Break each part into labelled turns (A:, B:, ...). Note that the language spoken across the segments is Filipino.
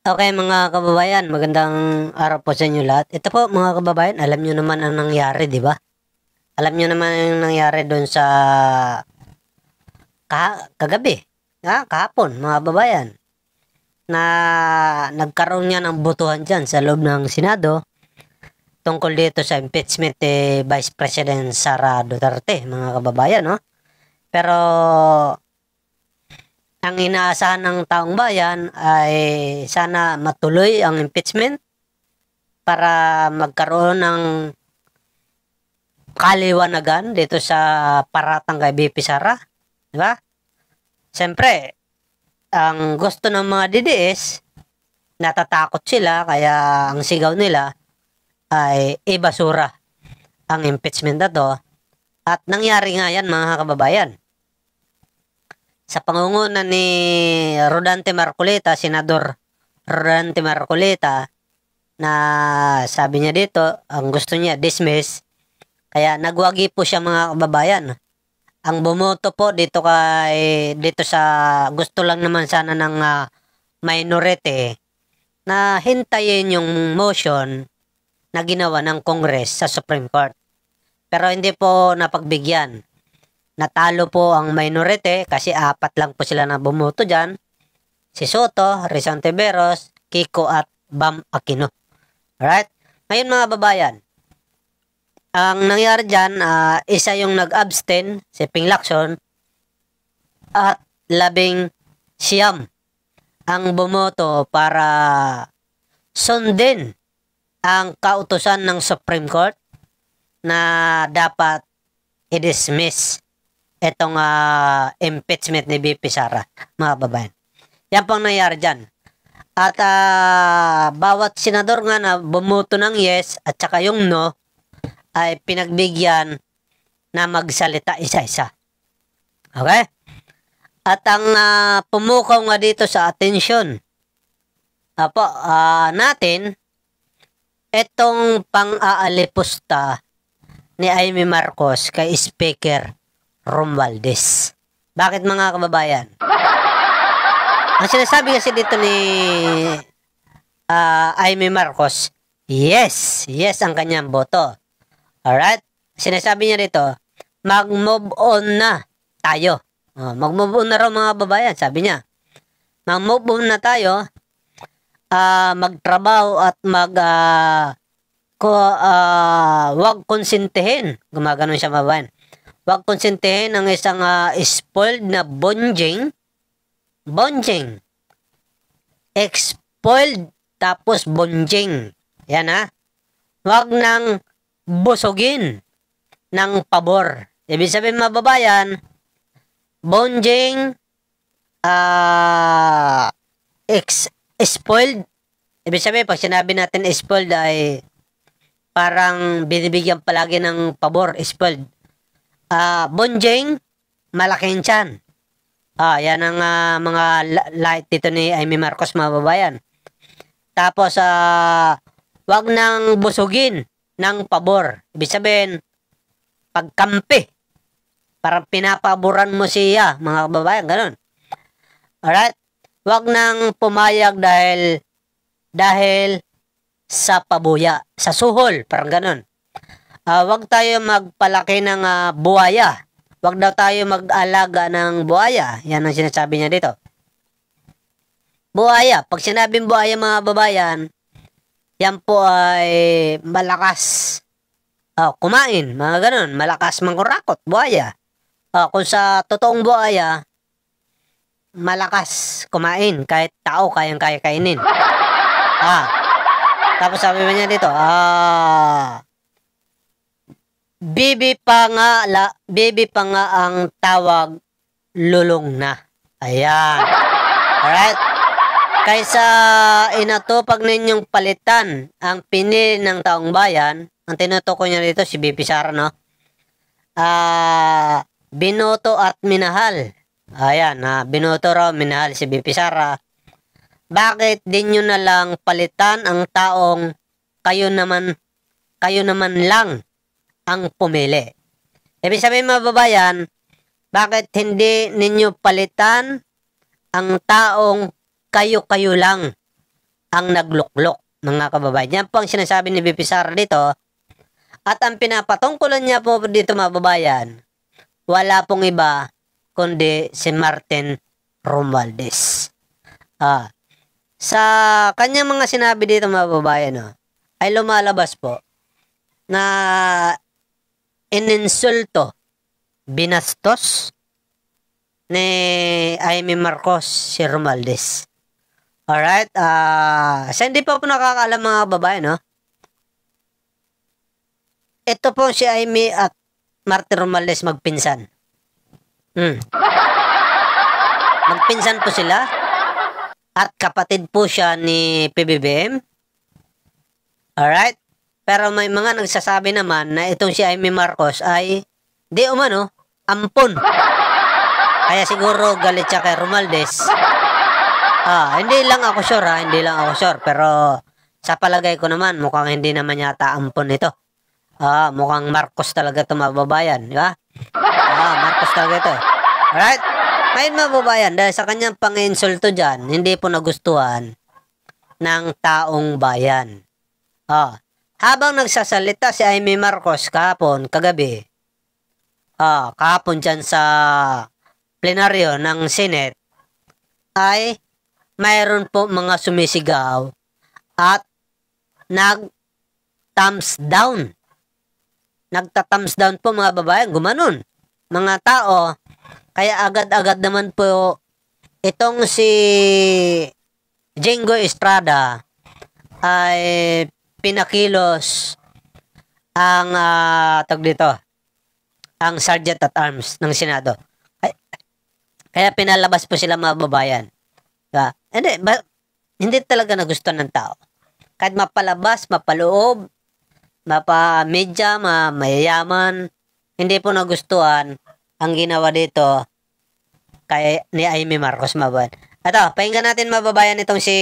A: Okay mga kababayan, magandang araw po sa inyo lahat. Ito po mga kababayan, alam nyo naman ang nangyari, di ba? Alam nyo naman ang nangyari doon sa kagabi, kahapon mga kababayan, na nagkaroon niya ng botohan dyan sa loob ng Senado tungkol dito sa impeachment Vice President Sara Duterte, mga kababayan, no? Pero ang inaasahan ng taong bayan ay sana matuloy ang impeachment para magkaroon ng kaliwanagan dito sa paratang kay BP Sara, di ba? Siyempre, ang gusto ng mga DDS, natatakot sila kaya ang sigaw nila ay ibasura ang impeachment na to. At nangyari nga yan mga kababayan. Sa pangunguna ni Rodante Marcoleta, Senador Rodante Marcoleta, na sabi niya dito, ang gusto niya dismiss, kaya nagwagi po siya mga kababayan. Ang bumoto po dito sa gusto lang naman sana ng minority na hintayin yung motion na ginawa ng Congress sa Supreme Court. Pero hindi po napagbigyan. Natalo po ang minority kasi 4 lang po sila na bumoto dyan. Si Soto, Rizal Tiveros, Kiko at Bam Aquino. Alright? Ngayon mga babayan, ang nangyari dyan, isa yung nag-abstain, si Ping Lacson, at 19 ang bumoto para sundin ang kautusan ng Supreme Court na dapat i-dismiss itong impeachment ni BP Sara, mga babayan. Yan pang nangyari dyan. At bawat senador nga na bumoto ng yes at saka yung no ay pinagbigyan na magsalita isa-isa. Okay? At ang pumukaw nga dito sa atensyon natin, itong pang-aalipusta ni Amy Marcos kay Speaker Romualdez. Bakit mga kababayan? Ang sinasabi kasi dito ni Amy Marcos, yes ang kanyang boto. Alright? Sinasabi niya dito, mag-move on na tayo. Mag-move on na raw mga kababayan, sabi niya. Mag-move on na tayo, magtrabaho at wag konsintihin. Gumaganon siya mga kababayan. Huwag konsentihin ang isang spoiled na bonjing. Spoiled tapos bonjing. Yan Huwag nang busugin ng pabor. Ibig sabihin mga babayan, bonjing, spoiled. Ibig sabihin pag sinabi natin spoiled ay parang binibigyan palagi ng pabor, spoiled. Bonjing, malaking tiyan. Yan ang mga light dito ni Amy Marcos, mga babayan. Tapos, wag nang busugin ng pabor. Ibig sabihin, pagkampi. Parang pinapaboran mo siya, mga babayan, ganun. Alright? Wag nang pumayag dahil sa pabuya, sa suhol, parang ganun. Wag tayo magpalaki ng buhaya. Wag daw tayo mag-alaga ng buhaya. Yan ang sinasabi niya dito. Buhaya. Pag sinabing buhaya mga babayan, yan po ay malakas kumain. Mga ganun. Malakas mangkurakot. Buhaya. Kung sa totoong buhaya, malakas kumain. Kahit tao kayang-kaya kainin. Tapos sabi niya dito, Bibi pa nga ang tawag, lulong na. Ayan. Alright? Kaysa inatupag ninyong palitan ang pinili ng taong bayan, ang tinutukoy niya dito si BP Sara, no? Binoto at minahal. Ayan, binoto raw, minahal si BP Sara. Bakit di nyo na lang palitan ang taong kayo naman lang ang pumili? Ibig sabihin mga babayan, bakit hindi ninyo palitan ang taong kayo-kayo lang ang nagluklok, mga kababayan. Yan po ang sinasabi ni VP Sara dito. At ang pinapatungkulan niya po dito, mga kababayan, wala pong iba kundi si Martin Romualdez. Sa kanyang mga sinabi dito, mga kababayan, ay lumalabas po na ininsulto, binastos ni Amy Marcos si Romualdez. Alright, sa hindi pa po nakakaalam, mga babae, ito po si Amy at Martin Romualdez magpinsan. Magpinsan po sila at kapatid po siya ni PBBM. Alright, pero may mga nagsasabi naman na itong si Amy Marcos ay di umano, ampon. Kaya siguro galit siya kay Romualdez. Hindi lang ako sure, pero sa palagay ko naman, mukhang hindi naman yata ampon ito. Mukhang Marcos talaga ito, mga babayan, di ba? Marcos talaga ito. Alright? Ngayon, mga babayan, dahil sa kanyang pang-insulto dyan, hindi po nagustuhan ng taong bayan. Habang nagsasalita si Amy Marcos kagabi, kahapon dyan sa plenaryo ng Senate, ay mayroon po mga sumisigaw at nag-thumbs down. Nagta-thumbs down po, mga babayan, gumanon. Mga tao, kaya agad-agad naman po itong si Jingo Estrada ay pinakilos ang ang Sergeant at Arms ng Senado. Kaya pinalabas po sila, mga babayan. Hindi talaga nagustuhan ng tao. Kahit mapalabas, mapaloob, mapamedya, mayayaman, hindi po nagustuhan ang ginawa dito ni Amy Marcos, mga babayan. Ito, pakinggan natin, mga babayan, itong si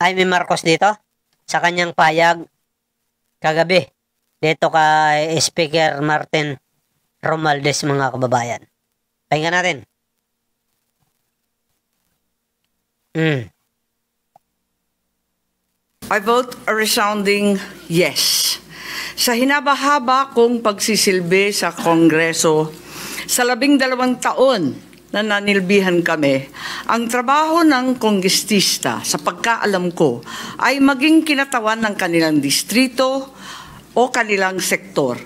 A: Amy Marcos dito sa kanyang payag kagabi dito kay Speaker Martin Romualdez, mga kababayan. Pakinggan natin.
B: I vote a resounding yes. Sa hinaba-haba kong pagsisilbi sa Kongreso, sa 12 taon na nanilbihan kami, ang trabaho ng kongrestista sa pagkaalam ko ay maging kinatawan ng kanilang distrito o kanilang sektor.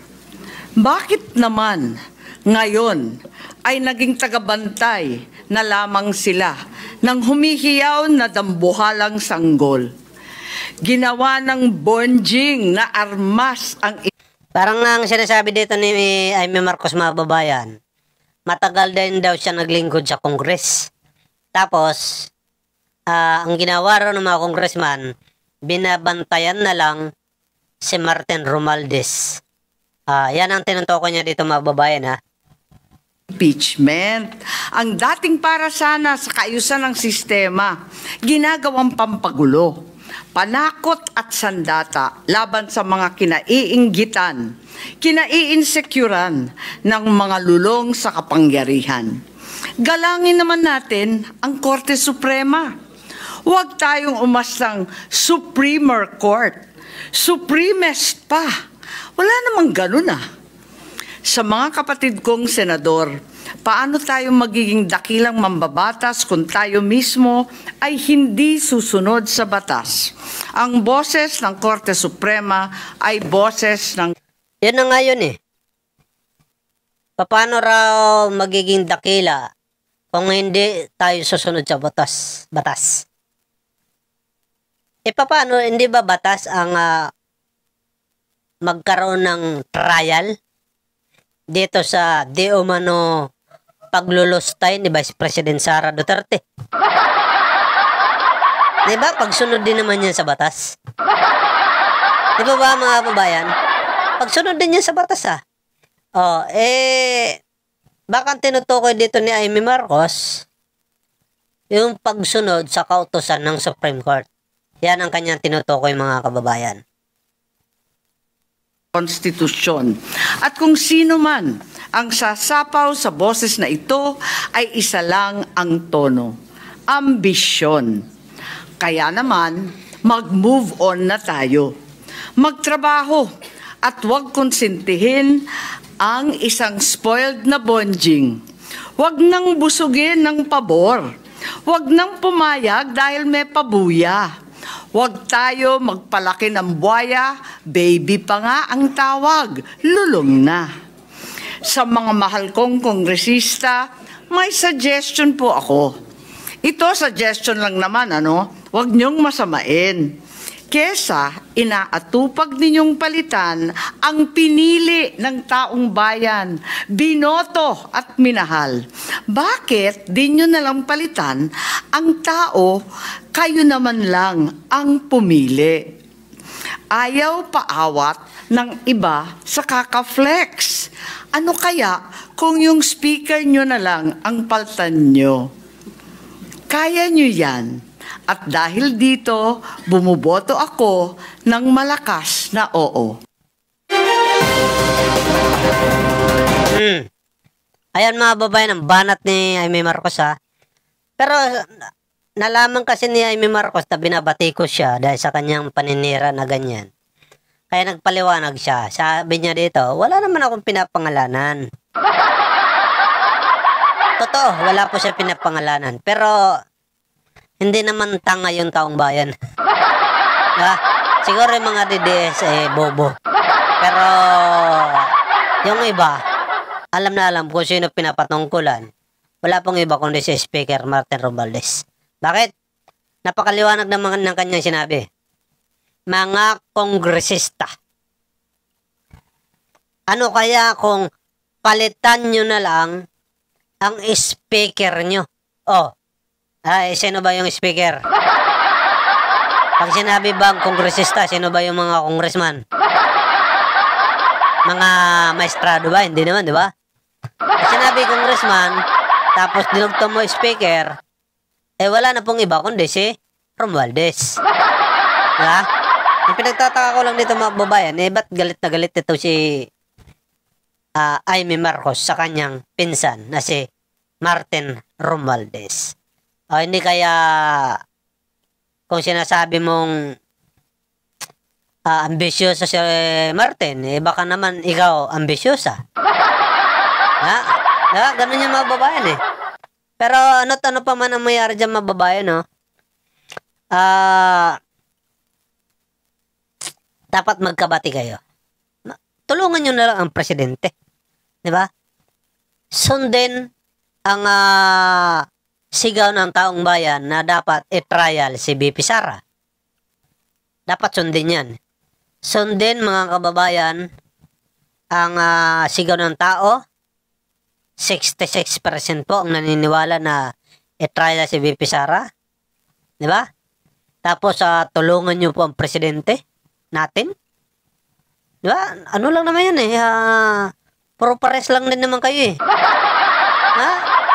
B: Bakit naman ngayon ay naging tagabantay na lamang sila ng humihiyaw na dambuhalang sanggol? Ginawa ng bonjing na armas ang...
A: Parang ang sinasabi dito ni Amy Marcos, mga babayan, matagal din daw siya naglingkod sa Congress. Tapos, ang ginawa raw ng mga congressman, binabantayan na lang si Martin Romualdez. Yan ang tinutukoy niya dito, mga babayan,
B: Impeachment. Ang dating para sana sa kaayusan ng sistema, ginagawang pampagulo, panakot at sandata laban sa mga kinaiinggitan, kinaiinsecuran ng mga lulong sa kapangyarihan. Galangin naman natin ang Korte Suprema. Huwag tayong umastang Supreme Court. Supremest pa. Wala namang ganun Sa mga kapatid kong senador, paano tayo magiging dakilang mambabatas kung tayo mismo ay hindi susunod sa batas? Ang boses ng Korte Suprema ay boses ng...
A: Yan na nga yun Paano raw magiging dakila kung hindi tayo susunod sa batas? Paano, hindi ba batas ang magkaroon ng trial dito sa di umano paglulustay ni Vice President Sara Duterte? Diba? Pagsunod din naman yan sa batas. Diba ba, mga kababayan? Pagsunod din yan sa batas baka tinutukoy dito ni Amy Marcos yung pagsunod sa kautusan ng Supreme Court. Yan ang kanyang tinutukoy, mga kababayan.
B: Konstitusyon. At kung sino man ang sasapaw sa boses na ito ay isa lang ang tono. Ambisyon. Kaya naman, mag-move on na tayo. Magtrabaho at huwag konsintihin ang isang spoiled na bonjing. Huwag nang busugin ng pabor. Huwag nang pumayag dahil may pabuya. Huwag tayo magpalaki ng buwaya, baby pa nga ang tawag, lulong na. Sa mga mahal kong kongresista, may suggestion po ako. Ito, suggestion lang naman, Huwag niyong masamain. Kesa inaatupag ninyong palitan ang pinili ng taong bayan, binoto at minahal. Bakit di nyo nalang palitan ang tao, kayo naman lang ang pumili? Ayaw paawat ng iba sa kaka-flex. Ano kaya kung yung speaker nyo na lang ang paltan nyo? Kaya nyo yan. At dahil dito, bumuboto ako ng malakas na oo.
A: Ayan mga babayan, ang banat ni Amy Marcos ha. Pero nalaman kasi ni Amy Marcos na binabati ko siya dahil sa kanyang paninira na ganyan. Kaya nagpaliwanag siya. Sabi niya dito, wala naman akong pinapangalanan. Totoo, wala po siya pinapangalanan. Pero hindi naman tanga yung taong bayan. Siguro yung mga DDS bobo. Pero yung iba, alam na alam kung sino pinapatungkulan. Wala pong iba kundi si Speaker Martin Romualdez. Bakit? Napakaliwanag naman ng kanyang sinabi. Mga kongresista. Ano kaya kung palitan nyo na lang ang speaker nyo? Sino ba yung speaker? Pag sinabi bang kongresista, sino ba yung mga congressman? Mga maestrado ba? Hindi naman, di ba? Pag sinabi congressman, tapos dinugtong mo speaker, wala na pong iba kundi si Romualdez. Diba? Ang pinagtataka ko lang dito mga babayan, ba't galit na galit ito si Amy Marcos sa kanyang pinsan na si Martin Romualdez? Hindi kaya kung sinasabi mong ambisyosa si Martin, baka naman ikaw ambisyosa. Ganun yung mga babayan Pero ano pa man ang mayari dyan mga babayan, dapat magkabati kayo. Tulungan nyo na lang ang presidente. Diba? Sundin ang sigaw ng taong bayan na dapat i-trial si BP Sara. Dapat sundin yan. Sundin mga kababayan ang sigaw ng tao. 66% po ang naniniwala na i-trial si BP Sara. Diba? Tapos tulungan nyo po ang presidente natin. Diba? Ano lang naman yan puro pares lang din naman kayo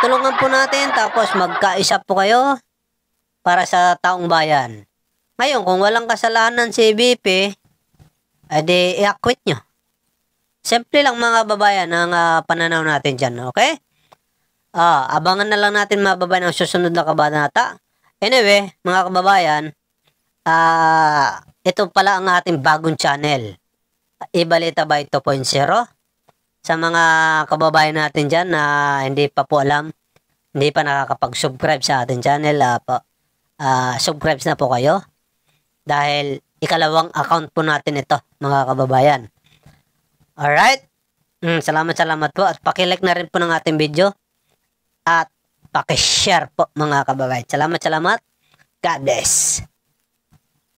A: Tulungan po natin, tapos magkaisa po kayo para sa taong bayan. Ngayon, kung walang kasalanan si BP, edi i-acquit nyo. Simple lang mga babayan ang pananaw natin dyan, okay? Abangan na lang natin mga babayan ang susunod na kabanata. Anyway, mga kababayan, ito pala ang ating bagong channel. Ibalita by 2.0. Sa mga kababayan natin dyan na hindi pa po alam, hindi pa nakakapag-subscribe sa ating channel, subscribe na po kayo. Dahil ikalawang account po natin ito, mga kababayan. Alright? Salamat po. At pakilike na rin po ng ating video. At pakishare po mga kababayan. Salamat. God bless.